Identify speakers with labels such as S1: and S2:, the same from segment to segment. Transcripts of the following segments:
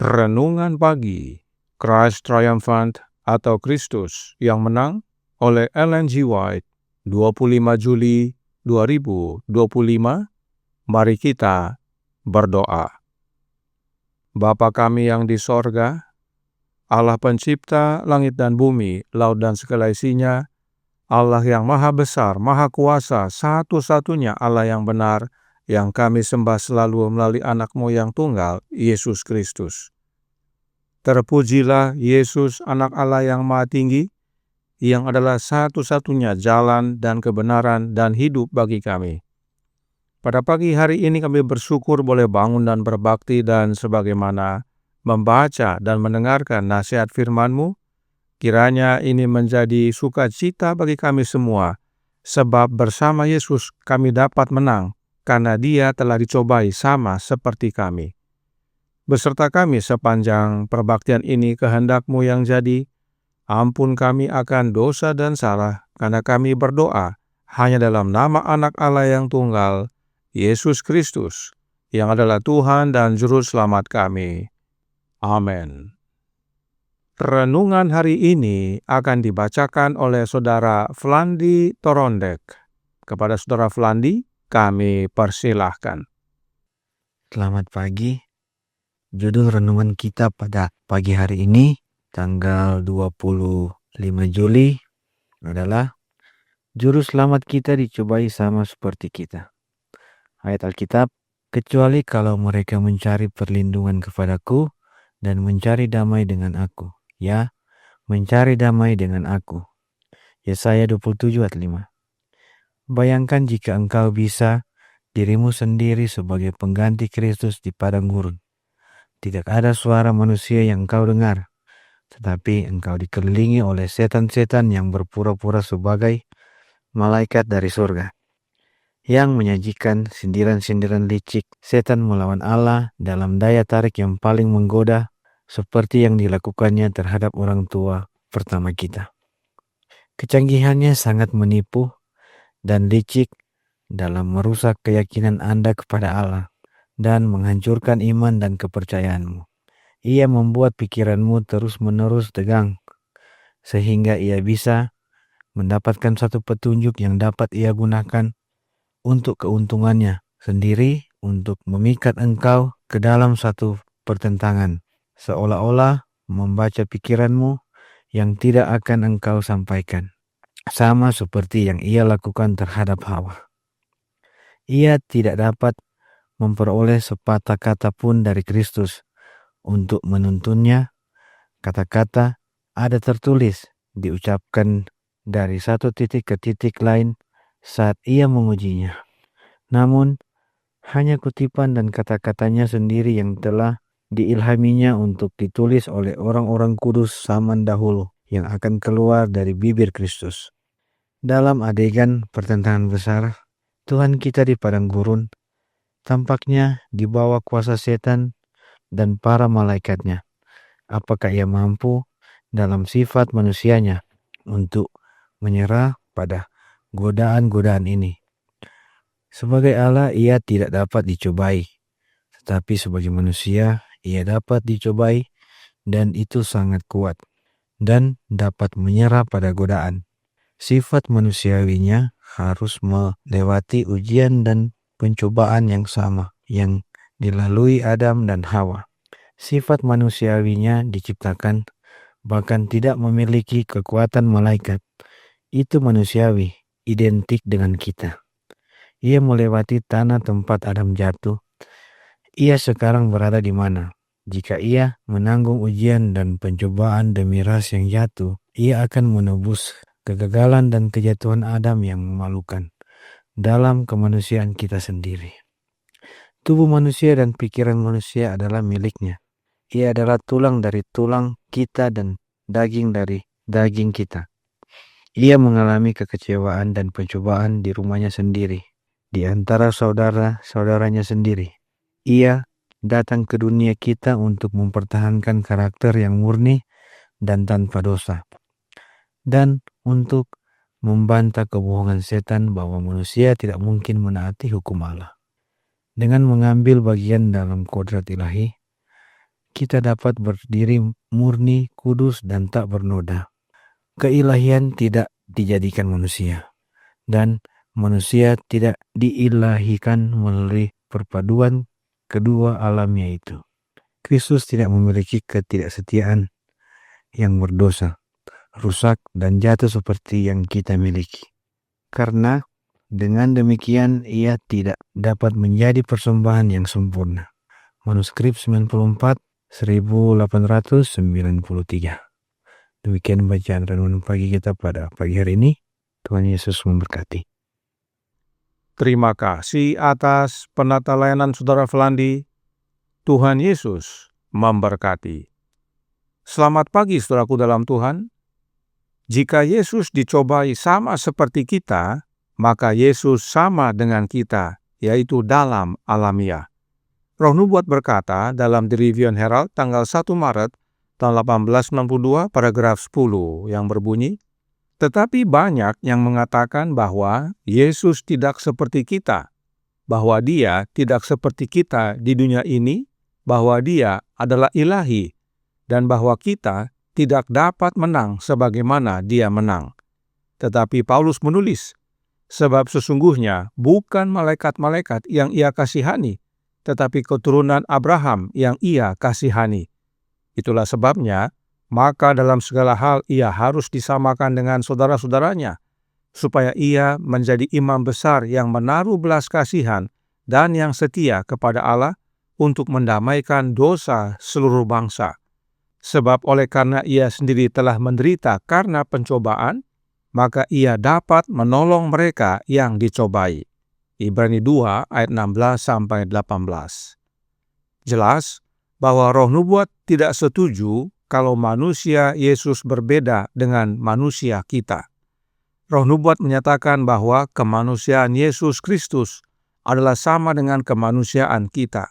S1: Renungan Pagi, Christ Triumphant atau Kristus yang Menang oleh Ellen G. White, 25 Juli 2025. Mari kita berdoa. Bapa kami yang di sorga, Allah pencipta langit dan bumi, laut dan segala isinya, Allah yang maha besar, maha kuasa, satu-satunya Allah yang benar, yang kami sembah selalu melalui anak-Mu yang tunggal, Yesus Kristus. Terpujilah Yesus, anak Allah yang maha tinggi, yang adalah satu-satunya jalan dan kebenaran dan hidup bagi kami. Pada pagi hari ini kami bersyukur boleh bangun dan berbakti, dan sebagaimana membaca dan mendengarkan nasihat firman-Mu, kiranya ini menjadi sukacita bagi kami semua, sebab bersama Yesus kami dapat menang, karena Dia telah dicobai sama seperti kami. Beserta kami sepanjang perbaktian ini, kehendak-Mu yang jadi. Ampun kami akan dosa dan salah, karena kami berdoa hanya dalam nama Anak Allah yang tunggal, Yesus Kristus, yang adalah Tuhan dan Juru Selamat kami. Amin. Renungan hari ini akan dibacakan oleh Saudara Flandi Torondek. Kepada Saudara Flandi, kami persilahkan.
S2: Selamat pagi. Judul renungan kita pada pagi hari ini, tanggal 25 Juli, adalah Juru Selamat kita dicobai sama seperti kita. Ayat Alkitab, kecuali kalau mereka mencari perlindungan kepadaku dan mencari damai dengan aku. Ya, mencari damai dengan aku. Yesaya 27 ayat 5. Bayangkan jika engkau bisa dirimu sendiri sebagai pengganti Kristus di padang gurun. Tidak ada suara manusia yang engkau dengar, tetapi engkau dikelilingi oleh setan-setan yang berpura-pura sebagai malaikat dari surga, yang menyajikan sindiran-sindiran licik setan melawan Allah dalam daya tarik yang paling menggoda, seperti yang dilakukannya terhadap orang tua pertama kita. Kecanggihannya sangat menipu dan licik dalam merusak keyakinan Anda kepada Allah dan menghancurkan iman dan kepercayaanmu. Ia membuat pikiranmu terus-menerus tegang, sehingga ia bisa mendapatkan satu petunjuk yang dapat ia gunakan untuk keuntungannya sendiri, untuk memikat engkau ke dalam satu pertentangan, seolah-olah membaca pikiranmu yang tidak akan engkau sampaikan, sama seperti yang ia lakukan terhadap Hawa. Ia tidak dapat memperoleh sepatah kata pun dari Kristus untuk menuntunnya. Kata-kata ada tertulis, diucapkan dari satu titik ke titik lain saat ia mengujinya. Namun, hanya kutipan dan kata-katanya sendiri yang telah diilhaminya untuk ditulis oleh orang-orang kudus zaman dahulu yang akan keluar dari bibir Kristus. Dalam adegan pertentangan besar, Tuhan kita di padang gurun tampaknya di bawah kuasa setan dan para malaikatnya. Apakah ia mampu dalam sifat manusianya untuk menyerah pada godaan-godaan ini? Sebagai Allah, ia tidak dapat dicobai, tetapi sebagai manusia, ia dapat dicobai, dan itu sangat kuat, dan dapat menyerah pada godaan. Sifat manusiawinya harus melewati ujian dan pencobaan yang sama yang dilalui Adam dan Hawa. Sifat manusiawinya diciptakan bahkan tidak memiliki kekuatan malaikat. Itu manusiawi, identik dengan kita. Ia melewati tanah tempat Adam jatuh. Ia sekarang berada di mana? Jika ia menanggung ujian dan pencobaan demi ras yang jatuh, ia akan menebus kegagalan dan kejatuhan Adam yang memalukan dalam kemanusiaan kita sendiri. Tubuh manusia dan pikiran manusia adalah miliknya. Ia adalah tulang dari tulang kita dan daging dari daging kita. Ia mengalami kekecewaan dan pencobaan di rumahnya sendiri, di antara saudara-saudaranya sendiri. Ia datang ke dunia kita untuk mempertahankan karakter yang murni dan tanpa dosa, dan untuk membantah kebohongan setan bahwa manusia tidak mungkin menaati hukum Allah. Dengan mengambil bagian dalam kodrat ilahi, kita dapat berdiri murni, kudus, dan tak bernoda. Keilahian tidak dijadikan manusia, dan manusia tidak diilahikan melalui perpaduan kedua alamnya itu. Kristus tidak memiliki ketidaksetiaan yang berdosa, rusak, dan jatuh seperti yang kita miliki. Karena dengan demikian ia tidak dapat menjadi persembahan yang sempurna. Manuskrip 94 1893. Demikian bacaan renungan pagi kita pada pagi hari ini. Tuhan Yesus memberkati.
S1: Terima kasih atas penata layanan Saudara Flandi. Tuhan Yesus memberkati. Selamat pagi saudaraku dalam Tuhan. Jika Yesus dicobai sama seperti kita, maka Yesus sama dengan kita, yaitu dalam alamiah. Roh Nubuat berkata dalam The Review and Herald tanggal 1 Maret tahun 1862 paragraf 10 yang berbunyi, tetapi banyak yang mengatakan bahwa Yesus tidak seperti kita, bahwa Dia tidak seperti kita di dunia ini, bahwa Dia adalah ilahi, dan bahwa kita tidak dapat menang sebagaimana Dia menang. Tetapi Paulus menulis, sebab sesungguhnya bukan malaikat-malaikat yang Ia kasihani, tetapi keturunan Abraham yang Ia kasihani. Itulah sebabnya, maka dalam segala hal Ia harus disamakan dengan saudara-saudaranya, supaya Ia menjadi imam besar yang menaruh belas kasihan dan yang setia kepada Allah untuk mendamaikan dosa seluruh bangsa. Sebab oleh karena Ia sendiri telah menderita karena pencobaan, maka Ia dapat menolong mereka yang dicobai. Ibrani 2 ayat 16-18. Jelas bahwa Roh Nubuat tidak setuju kalau manusia Yesus berbeda dengan manusia kita. Roh Nubuat menyatakan bahwa kemanusiaan Yesus Kristus adalah sama dengan kemanusiaan kita.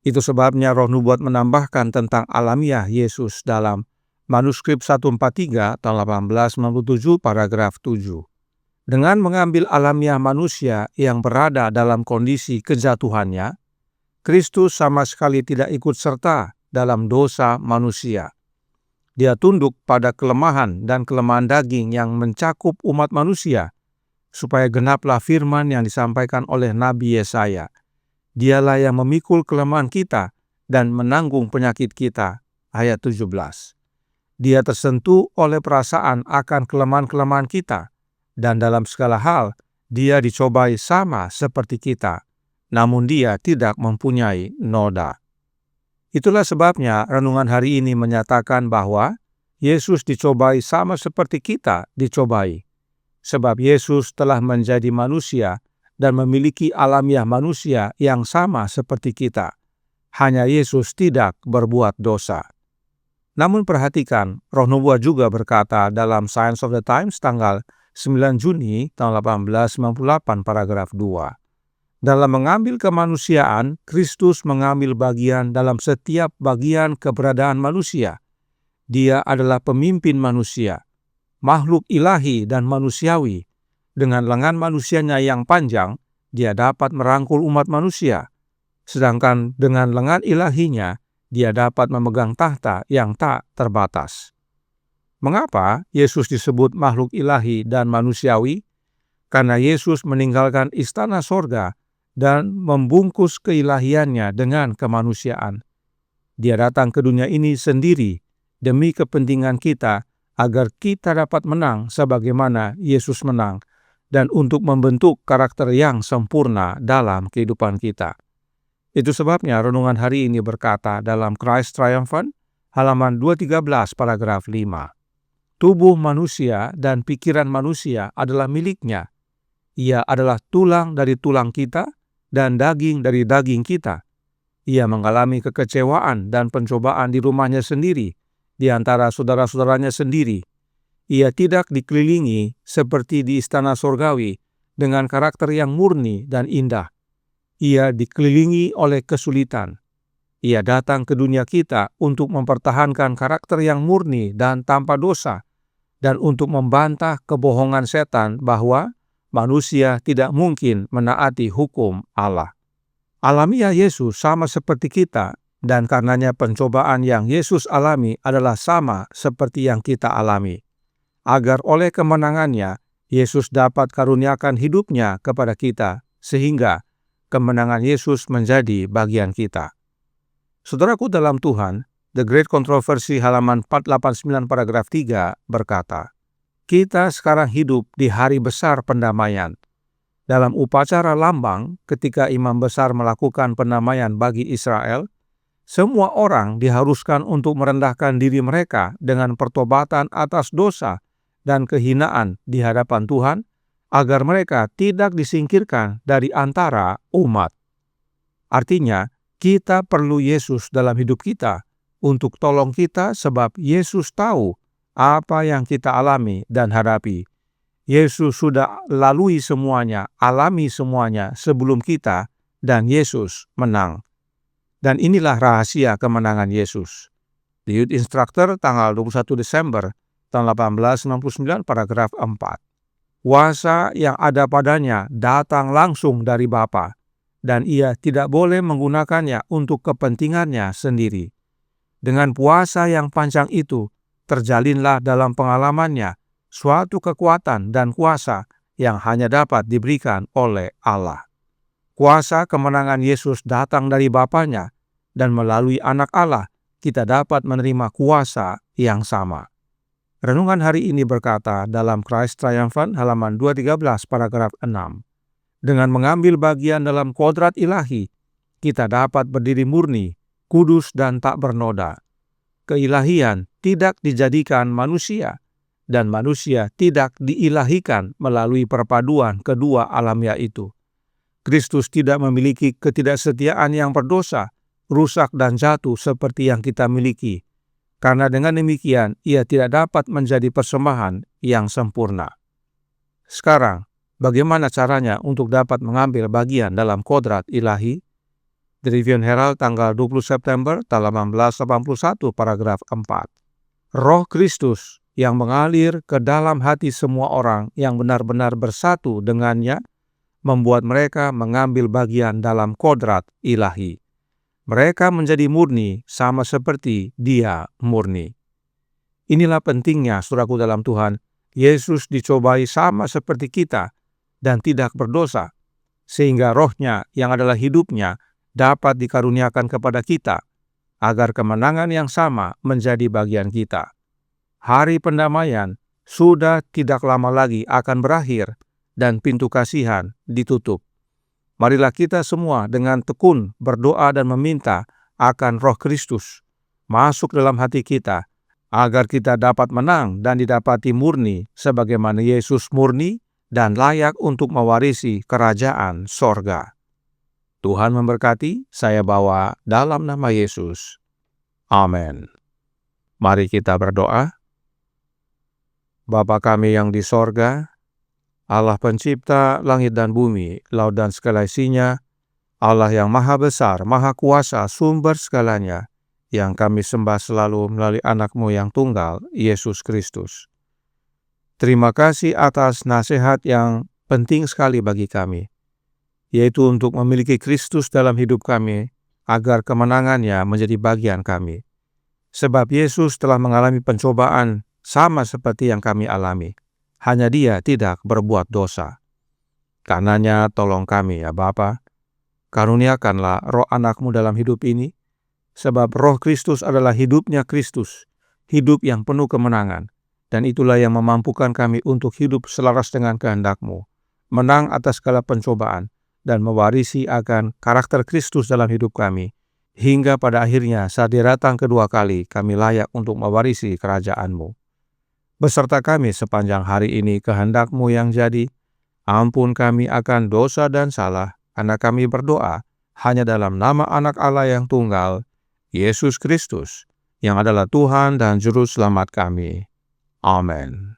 S1: Itu sebabnya Roh Nubuat menambahkan tentang alamiah Yesus dalam manuskrip 143 tahun 1897 paragraf 7. Dengan mengambil alamiah manusia yang berada dalam kondisi kejatuhannya, Kristus sama sekali tidak ikut serta dalam dosa manusia. Dia tunduk pada kelemahan dan kelemahan daging yang mencakup umat manusia, supaya genaplah firman yang disampaikan oleh Nabi Yesaya. Dialah yang memikul kelemahan kita dan menanggung penyakit kita. Ayat 17. Dia tersentuh oleh perasaan akan kelemahan-kelemahan kita, dan dalam segala hal Dia dicobai sama seperti kita, namun Dia tidak mempunyai noda. Itulah sebabnya renungan hari ini menyatakan bahwa Yesus dicobai sama seperti kita dicobai, sebab Yesus telah menjadi manusia dan memiliki alamiah manusia yang sama seperti kita. Hanya Yesus tidak berbuat dosa. Namun perhatikan, Roh Nubuat juga berkata dalam Science of the Times tanggal 9 Juni tahun 1898 paragraf 2. Dalam mengambil kemanusiaan, Kristus mengambil bagian dalam setiap bagian keberadaan manusia. Dia adalah pemimpin manusia, makhluk ilahi dan manusiawi. Dengan lengan manusianya yang panjang, Dia dapat merangkul umat manusia. Sedangkan dengan lengan ilahinya, Dia dapat memegang tahta yang tak terbatas. Mengapa Yesus disebut makhluk ilahi dan manusiawi? Karena Yesus meninggalkan istana sorga dan membungkus keilahiannya dengan kemanusiaan. Dia datang ke dunia ini sendiri demi kepentingan kita, agar kita dapat menang sebagaimana Yesus menang, dan untuk membentuk karakter yang sempurna dalam kehidupan kita. Itu sebabnya renungan hari ini berkata dalam Christ Triumphant, halaman 213 paragraf 5. Tubuh manusia dan pikiran manusia adalah miliknya. Ia adalah tulang dari tulang kita dan daging dari daging kita. Ia mengalami kekecewaan dan pencobaan di rumahnya sendiri, di antara saudara-saudaranya sendiri. Ia tidak dikelilingi seperti di istana sorgawi dengan karakter yang murni dan indah. Ia dikelilingi oleh kesulitan. Ia datang ke dunia kita untuk mempertahankan karakter yang murni dan tanpa dosa, dan untuk membantah kebohongan setan bahwa manusia tidak mungkin menaati hukum Allah. Alamiah Yesus sama seperti kita, dan karenanya pencobaan yang Yesus alami adalah sama seperti yang kita alami, agar oleh kemenangannya Yesus dapat karuniakan hidupnya kepada kita, sehingga kemenangan Yesus menjadi bagian kita. Saudaraku dalam Tuhan, The Great Controversy halaman 489 paragraf 3 berkata, kita sekarang hidup di hari besar pendamaian. Dalam upacara lambang, ketika imam besar melakukan pendamaian bagi Israel, semua orang diharuskan untuk merendahkan diri mereka dengan pertobatan atas dosa dan kehinaan di hadapan Tuhan, agar mereka tidak disingkirkan dari antara umat. Artinya, kita perlu Yesus dalam hidup kita untuk tolong kita, sebab Yesus tahu apa yang kita alami dan hadapi. Yesus sudah lalui semuanya, alami semuanya sebelum kita, dan Yesus menang. Dan inilah rahasia kemenangan Yesus. Di Youth Instructor tanggal 21 Desember tahun 1869 paragraf 4. Kuasa yang ada padanya datang langsung dari Bapa, dan ia tidak boleh menggunakannya untuk kepentingannya sendiri. Dengan puasa yang panjang itu, terjalinlah dalam pengalamannya suatu kekuatan dan kuasa yang hanya dapat diberikan oleh Allah. Kuasa kemenangan Yesus datang dari Bapanya, dan melalui Anak Allah kita dapat menerima kuasa yang sama. Renungan hari ini berkata dalam Christ Triumphant halaman 213 paragraf 6. Dengan mengambil bagian dalam kodrat ilahi, kita dapat berdiri murni, kudus dan tak bernoda. Keilahian tidak dijadikan manusia, dan manusia tidak diilahikan melalui perpaduan kedua alamiah itu. Kristus tidak memiliki ketidaksetiaan yang berdosa, rusak dan jatuh seperti yang kita miliki. Karena dengan demikian, ia tidak dapat menjadi persembahan yang sempurna. Sekarang, bagaimana caranya untuk dapat mengambil bagian dalam kodrat ilahi? The Review and Herald tanggal 20 September tahun 1881 paragraf 4. Roh Kristus yang mengalir ke dalam hati semua orang yang benar-benar bersatu dengannya, membuat mereka mengambil bagian dalam kodrat ilahi. Mereka menjadi murni sama seperti Dia murni. Inilah pentingnya, saudaraku dalam Tuhan, Yesus dicobai sama seperti kita dan tidak berdosa, sehingga rohnya yang adalah hidupnya dapat dikaruniakan kepada kita, agar kemenangan yang sama menjadi bagian kita. Hari pendamaian sudah tidak lama lagi akan berakhir dan pintu kasihan ditutup. Marilah kita semua dengan tekun berdoa dan meminta akan Roh Kristus masuk dalam hati kita, agar kita dapat menang dan didapati murni sebagaimana Yesus murni dan layak untuk mewarisi kerajaan sorga. Tuhan memberkati, saya bawa dalam nama Yesus. Amin. Mari kita berdoa. Bapa kami yang di sorga, Allah pencipta langit dan bumi, laut dan segala isinya, Allah yang maha besar, maha kuasa, sumber segalanya, yang kami sembah selalu melalui anak-Mu yang tunggal, Yesus Kristus. Terima kasih atas nasihat yang penting sekali bagi kami, yaitu untuk memiliki Kristus dalam hidup kami, agar kemenangannya menjadi bagian kami. Sebab Yesus telah mengalami pencobaan sama seperti yang kami alami. Hanya Dia tidak berbuat dosa. Karenanya tolong kami ya Bapa, karuniakanlah roh anak-Mu dalam hidup ini, sebab roh Kristus adalah hidupnya Kristus, hidup yang penuh kemenangan, dan itulah yang memampukan kami untuk hidup selaras dengan kehendak-Mu, menang atas segala pencobaan, dan mewarisi akan karakter Kristus dalam hidup kami, hingga pada akhirnya saat Dia datang kedua kali, kami layak untuk mewarisi kerajaan-Mu. Beserta kami sepanjang hari ini kehendak-Mu yang jadi, ampun kami akan dosa dan salah, karena kami berdoa hanya dalam nama Anak Allah yang tunggal, Yesus Kristus, yang adalah Tuhan dan Juru Selamat kami. Amin.